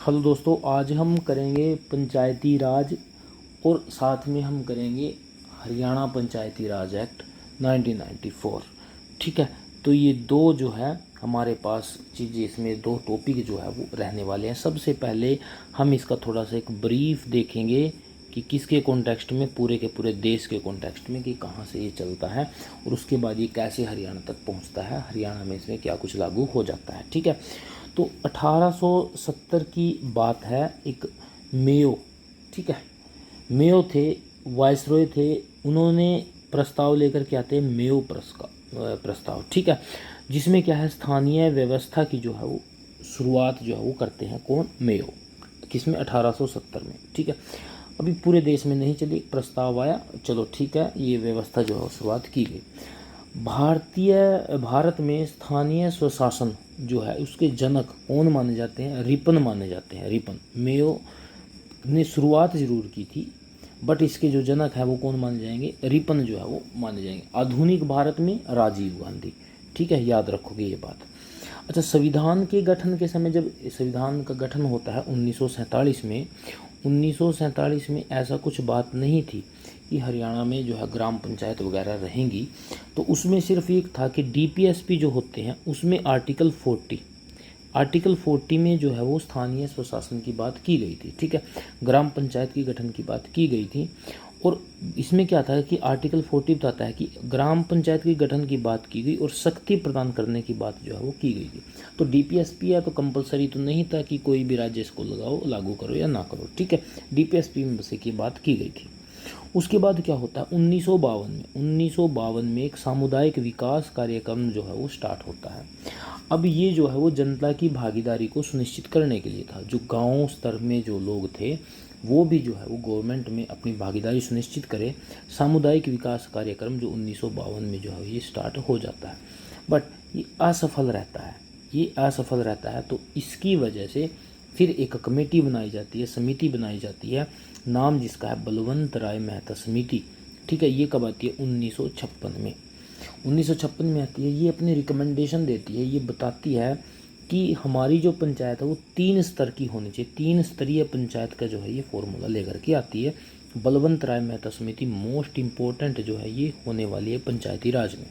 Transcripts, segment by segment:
Hello दोस्तों, आज हम करेंगे पंचायती राज और साथ में हम करेंगे हरियाणा पंचायती राज एक्ट 1994। ठीक है, तो ये दो जो है हमारे पास चीज़ें, इसमें दो टॉपिक जो है वो रहने वाले हैं। सबसे पहले हम इसका थोड़ा सा एक ब्रीफ देखेंगे कि किसके कॉन्टेक्स्ट में, पूरे के पूरे देश के कॉन्टेक्स्ट में, कि कहाँ से ये चलता है और उसके बाद ये कैसे हरियाणा तक पहुँचता है, हरियाणा में इसमें क्या कुछ लागू हो जाता है। ठीक है, तो 1870 की बात है। एक मेयो, ठीक है, मेयो थे, वायसरॉय थे, उन्होंने प्रस्ताव लेकर के आते हैं मेयो प्रस्ताव। ठीक है, जिसमें क्या है, स्थानीय व्यवस्था की जो है वो शुरुआत जो है वो करते हैं कौन, मेयो। किसमें, 1870 में। ठीक है, अभी पूरे देश में नहीं चली, प्रस्ताव आया, चलो ठीक है, ये व्यवस्था जो है शुरुआत की गई। भारत में स्थानीय स्वशासन जो है उसके जनक कौन माने जाते हैं, रिपन माने जाते हैं। रिपन, मेयो ने शुरुआत जरूर की थी, बट इसके जो जनक है वो कौन माने जाएंगे, रिपन जो है वो माने जाएंगे। आधुनिक भारत में राजीव गांधी। ठीक है, याद रखोगे ये बात। अच्छा, संविधान के गठन के समय, जब संविधान का गठन होता है 1947 में, 1947 में ऐसा कुछ बात नहीं थी कि हरियाणा में जो है ग्राम पंचायत वगैरह रहेंगी। तो उसमें सिर्फ एक था कि डीपीएसपी जो होते हैं उसमें आर्टिकल 40 में जो है वो स्थानीय स्वशासन की बात की गई थी। ठीक है, ग्राम पंचायत की गठन की बात की गई थी। और इसमें क्या था कि आर्टिकल 40 बताता है कि ग्राम पंचायत के गठन की बात की गई और शक्ति प्रदान करने की बात जो है वो की गई थी। तो डीपीएसपी है तो कंपलसरी तो नहीं था कि कोई भी राज्य इसको लगाओ, लागू करो या ना करो। ठीक है, डीपीएसपी में बस की बात की गई थी। उसके बाद क्या होता है, 1952 में एक सामुदायिक विकास कार्यक्रम जो है वो स्टार्ट होता है। अब ये जो है वो जनता की भागीदारी को सुनिश्चित करने के लिए था। जो गांव स्तर में जो लोग थे वो भी जो है वो गवर्नमेंट में अपनी भागीदारी सुनिश्चित करे। सामुदायिक विकास कार्यक्रम जो 1952 में जो है ये स्टार्ट हो जाता है, बट ये असफल रहता है। तो इसकी वजह से फिर एक कमेटी बनाई जाती है, समिति बनाई जाती है, नाम जिसका है बलवंत राय मेहता समिति। ठीक है, ये कब आती है, 1956 में। 1956 में आती है। ये अपनी रिकमेंडेशन देती है, ये बताती है कि हमारी जो पंचायत है वो 3 स्तर की होनी चाहिए। 3 स्तरीय पंचायत का जो है ये फॉर्मूला लेकर के आती है बलवंत राय मेहता समिति। मोस्ट इम्पोर्टेंट जो है ये होने वाली है पंचायती राज में।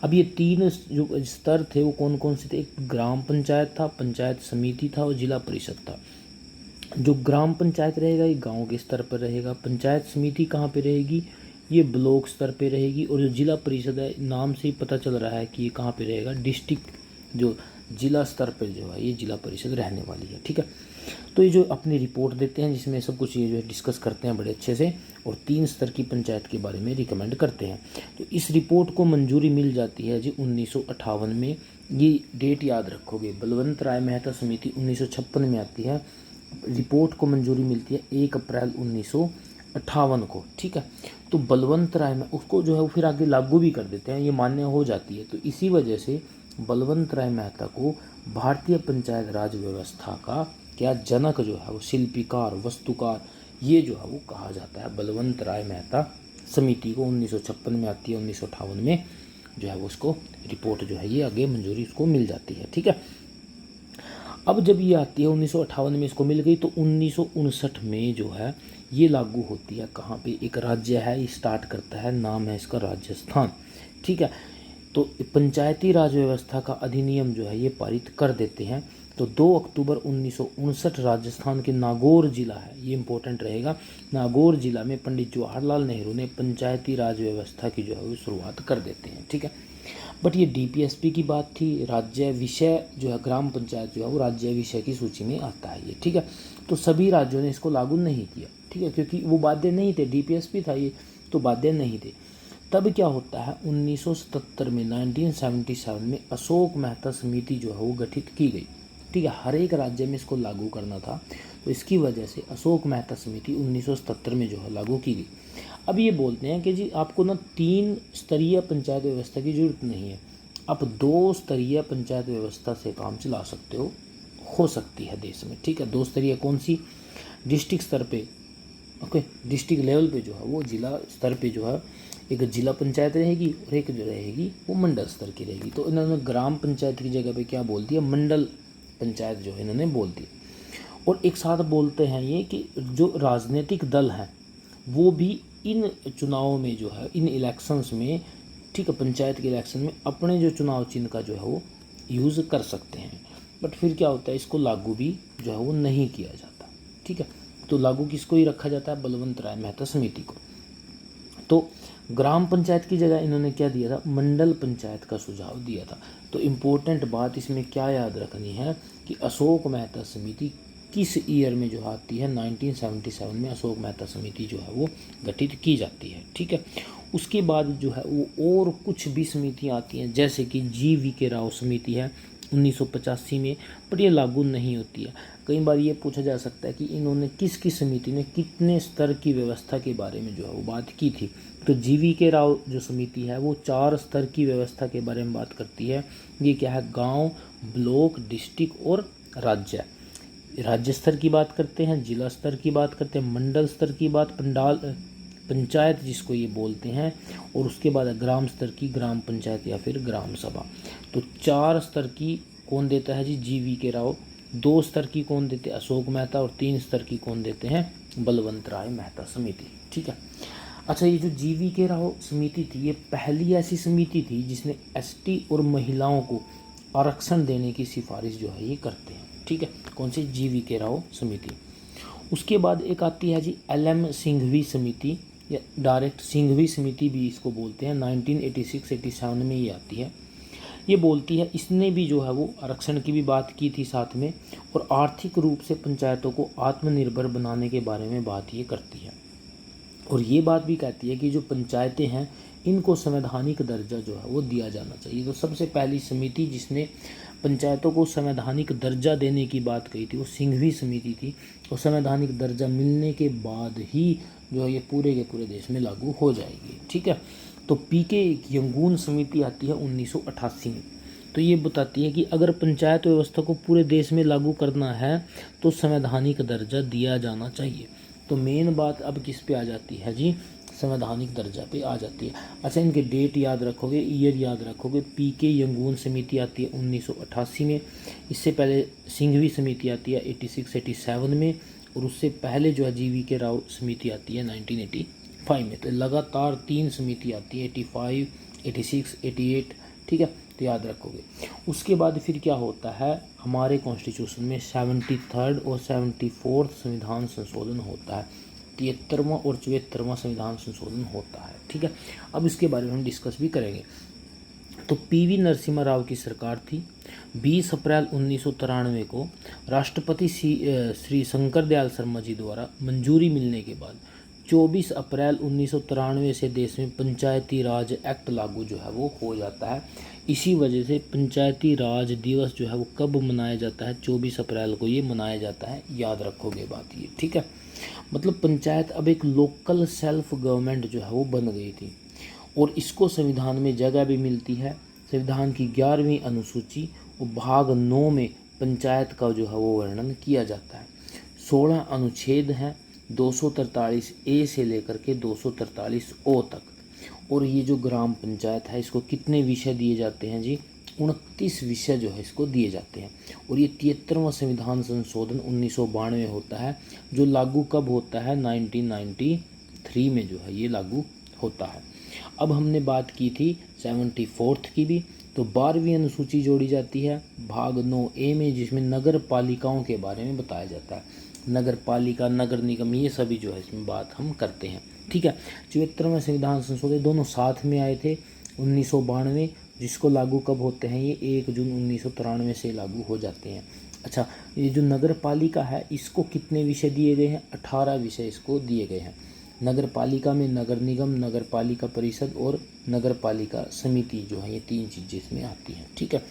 अब ये 3 जो स्तर थे वो कौन कौन से थे, एक ग्राम पंचायत था, पंचायत समिति था और जिला परिषद था। जो ग्राम पंचायत रहेगा ये गांव के स्तर पर रहेगा, पंचायत समिति कहाँ पे रहेगी, ये ब्लॉक स्तर पे रहेगी, और जो जिला परिषद है, नाम से ही पता चल रहा है कि ये कहाँ पे रहेगा, डिस्ट्रिक्ट जो जिला स्तर पर जो है ये जिला परिषद रहने वाली है। ठीक है, तो ये जो अपनी रिपोर्ट देते हैं जिसमें सब कुछ ये जो है डिस्कस करते हैं बड़े अच्छे से, और 3 स्तर की पंचायत के बारे में रिकमेंड करते हैं। तो इस रिपोर्ट को मंजूरी मिल जाती है जी 1958 में। ये डेट याद रखोगे, बलवंत राय मेहता समिति 1956 में आती है, रिपोर्ट को मंजूरी मिलती है 1 अप्रैल 1958 को। ठीक है, तो बलवंत राय में उसको जो है वो फिर आगे लागू भी कर देते हैं, ये मान्य हो जाती है। तो इसी वजह से बलवंत राय मेहता को भारतीय पंचायत राज व्यवस्था का क्या जनक जो है वो, शिल्पीकार, वस्तुकार, ये जो है वो कहा जाता है। बलवंत राय मेहता समिति को 1956 में आती है, 1958 में जो है वो उसको रिपोर्ट जो है ये आगे मंजूरी उसको मिल जाती है। ठीक है, अब जब ये आती है 1958 में इसको मिल गई, तो 1959 में जो है ये लागू होती है। कहाँ पे, एक राज्य है, ये स्टार्ट करता है, नाम है इसका राजस्थान। ठीक है, तो पंचायती राज व्यवस्था का अधिनियम जो है ये पारित कर देते हैं। तो 2 अक्टूबर 1959 राजस्थान के नागौर जिला है, ये इंपॉर्टेंट रहेगा, नागौर जिला में पंडित जवाहरलाल नेहरू ने पंचायती राज व्यवस्था की जो है वो शुरुआत कर देते हैं। ठीक है, बट ये डीपीएसपी की बात थी, राज्य विषय जो है ग्राम पंचायत जो है वो राज्य विषय की सूची में आता है ये। ठीक है, तो सभी राज्यों ने इसको लागू नहीं किया। ठीक है, क्योंकि वो बाध्य नहीं थे, डीपीएसपी था ये, तो बाध्य नहीं थे। तब क्या होता है, 1977 में, 1977 में अशोक मेहता समिति जो है वो गठित की गई। ठीक है, हर एक राज्य में इसको लागू करना था, तो इसकी वजह से अशोक मेहता समिति 1977 में जो है लागू की गई। अब ये बोलते हैं कि जी आपको ना 3 स्तरीय पंचायत व्यवस्था की जरूरत नहीं है, आप 2 स्तरीय पंचायत व्यवस्था से काम चला सकते हो सकती है देश में। ठीक है, 2 स्तरीय कौन सी, डिस्ट्रिक्ट स्तर पे, ओके, डिस्ट्रिक्ट लेवल पे जो है वो, जिला स्तर पे जो है एक जिला पंचायत रहेगी और एक जो रहेगी वो मंडल स्तर की रहेगी। तो इन्होंने ग्राम पंचायत की जगह पे क्या बोल दिया, मंडल पंचायत जो है इन्होंने बोल दिया। और एक साथ बोलते हैं ये कि जो राजनीतिक दल हैं वो भी इन चुनावों में जो है, इन इलेक्शंस में, ठीक है, पंचायत के इलेक्शन में अपने जो चुनाव चिन्ह का जो है वो यूज़ कर सकते हैं। बट फिर क्या होता है, इसको लागू भी जो है वो नहीं किया जाता, ठीक है। तो लागू किसको ही रखा जाता है, बलवंत राय मेहता समिति को। तो ग्राम पंचायत की जगह इन्होंने क्या दिया था, मंडल पंचायत का सुझाव दिया था। तो इम्पोर्टेंट बात इसमें क्या याद रखनी है कि अशोक मेहता समिति किस ईयर में जो आती है, 1977 में अशोक मेहता समिति जो है वो गठित की जाती है, ठीक है। उसके बाद जो है वो और कुछ भी समितियाँ आती हैं, जैसे कि GV राव समिति है 1985 में, पर ये लागू नहीं होती है। कई बार ये पूछा जा सकता है कि इन्होंने किस समिति ने कितने स्तर की व्यवस्था के बारे में जो है वो बात की थी। तो GV राव जो समिति है वो 4 स्तर की व्यवस्था के बारे में बात करती है। ये क्या है, गांव, ब्लॉक, डिस्ट्रिक्ट और राज्य। राज्य स्तर की बात करते हैं, जिला स्तर की बात करते हैं, मंडल स्तर की बात, पंचायत जिसको ये बोलते हैं, और उसके बाद ग्राम स्तर की ग्राम पंचायत या फिर ग्राम सभा। तो 4 स्तर की कौन देता है जी, GV राव। 2 स्तर की कौन देते हैं, अशोक मेहता। और 3 स्तर की कौन देते हैं, बलवंत राय मेहता समिति, ठीक है। अच्छा, ये जो GV राव समिति थी ये पहली ऐसी समिति थी जिसने ST और महिलाओं को आरक्षण देने की सिफारिश जो है ये करते हैं, ठीक है। कौन सी, GV राव समिति। उसके बाद एक आती है जी LM सिंघवी समिति, या डायरेक्ट सिंघवी समिति भी इसको बोलते हैं। 1986-87 में ये आती है। ये बोलती है, इसने भी जो है वो आरक्षण की भी बात की थी साथ में, और आर्थिक रूप से पंचायतों को आत्मनिर्भर बनाने के बारे में बात ये करती है। और ये बात भी कहती है कि जो पंचायतें हैं इनको संवैधानिक दर्जा जो है वो दिया जाना चाहिए। तो सबसे पहली समिति जिसने पंचायतों को संवैधानिक दर्जा देने की बात कही थी वो सिंघवी समिति थी। और संवैधानिक दर्जा मिलने के बाद ही जो है ये पूरे के पूरे देश में लागू हो जाएगी, ठीक है। तो PK यंगून समिति आती है 1988 में। तो ये बताती है कि अगर पंचायत व्यवस्था को पूरे देश में लागू करना है तो संवैधानिक दर्जा दिया जाना चाहिए। तो मेन बात अब किस पे आ जाती है जी, संवैधानिक दर्जा पे आ जाती है। अच्छा, इनके डेट याद रखोगे, ईयर याद रखोगे। PK यंगून समिति आती है 1988 में। इससे पहले सिंघवी समिति आती है 86-87 में। और उससे पहले जो है GV राव समिति आती है 1985 में। तो लगातार 3 समिति आती है, 85, 86, 88, ठीक है। तो याद रखोगे। उसके बाद फिर क्या होता है, हमारे कॉन्स्टिट्यूशन में 73rd और 74th संविधान संशोधन होता है। 73वां और 74वां संविधान संशोधन होता है, ठीक है। अब इसके बारे में हम डिस्कस भी करेंगे। तो PV नरसिम्हा राव की सरकार थी। 20 अप्रैल 1993 को राष्ट्रपति श्री शंकर दयाल शर्मा जी द्वारा मंजूरी मिलने के बाद 24 अप्रैल 1993 से देश में पंचायती राज एक्ट लागू जो है वो हो जाता है। इसी वजह से पंचायती राज दिवस जो है वो कब मनाया जाता है, 24 अप्रैल को ये मनाया जाता है। याद रखोगे बात ये, ठीक है। मतलब पंचायत अब एक लोकल सेल्फ गवर्नमेंट जो है वो बन गई थी, और इसको संविधान में जगह भी मिलती है। संविधान की 11वीं अनुसूची और भाग 9 में पंचायत का जो है वो वर्णन किया जाता है। 16 अनुच्छेद हैं, 243A से लेकर के 243O तक। और ये जो ग्राम पंचायत है इसको कितने विषय दिए जाते हैं जी, 29 विषय जो है इसको दिए जाते हैं। और ये 73वां संविधान संशोधन 1992 होता है, जो लागू कब होता है, 1993 में जो है ये लागू होता है। अब हमने बात की थी 74th की भी, तो 12वीं अनुसूची जोड़ी जाती है भाग 9A में, जिसमें नगर पालिकाओं के बारे में बताया जाता है। नगर पालिका, नगर निगम, ये सभी जो है इसमें बात हम करते हैं, ठीक है। 74वां संविधान संशोधन दोनों साथ में आए थे 1992, जिसको लागू कब होते हैं, ये 1 जून 1993 से लागू हो जाते हैं। अच्छा, ये जो नगर पालिका है इसको कितने विषय दिए गए हैं, 18 विषय इसको दिए गए हैं। नगर पालिका में नगर निगम, नगर पालिका परिषद और नगर पालिका समिति जो है ये 3 चीज़ें इसमें आती हैं, ठीक है।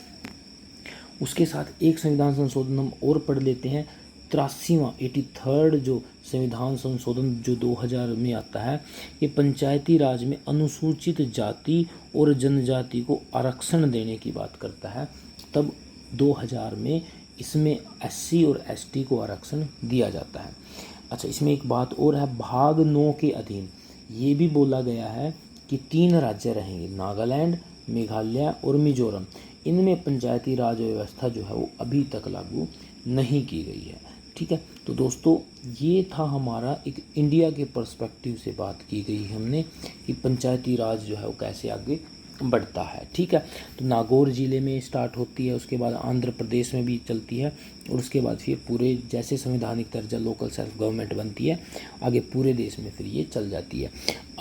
उसके साथ एक संविधान संशोधन हम और पढ़ लेते हैं, 83वां 83rd जो संविधान संशोधन जो 2000 में आता है, ये पंचायती राज में अनुसूचित जाति और जनजाति को आरक्षण देने की बात करता है। तब 2000 में इसमें SC और ST को आरक्षण दिया जाता है। अच्छा, इसमें एक बात और है, भाग 9 के अधीन ये भी बोला गया है कि 3 राज्य रहेंगे, नागालैंड, मेघालय और मिजोरम। इनमें पंचायती राज व्यवस्था जो है वो अभी तक लागू नहीं की गई है। ठीक है। तो दोस्तों ये था हमारा एक इंडिया के पर्सपेक्टिव से बात की गई हमने कि पंचायती राज जो है वो कैसे आगे बढ़ता है, ठीक है। तो नागौर ज़िले में स्टार्ट होती है, उसके बाद आंध्र प्रदेश में भी चलती है, और उसके बाद फिर पूरे जैसे संवैधानिक दर्जा लोकल सेल्फ गवर्नमेंट बनती है आगे पूरे देश में फिर ये चल जाती है।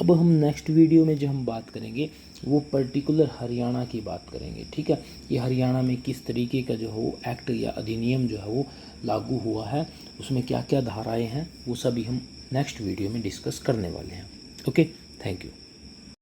अब हम नेक्स्ट वीडियो में जो हम बात करेंगे वो पर्टिकुलर हरियाणा की बात करेंगे, ठीक है। ये हरियाणा में किस तरीके का जो है वो एक्ट या अधिनियम जो है वो लागू हुआ है, उसमें क्या क्या धाराएँ हैं, वो सभी हम नेक्स्ट वीडियो में डिस्कस करने वाले हैं। Okay, thank you.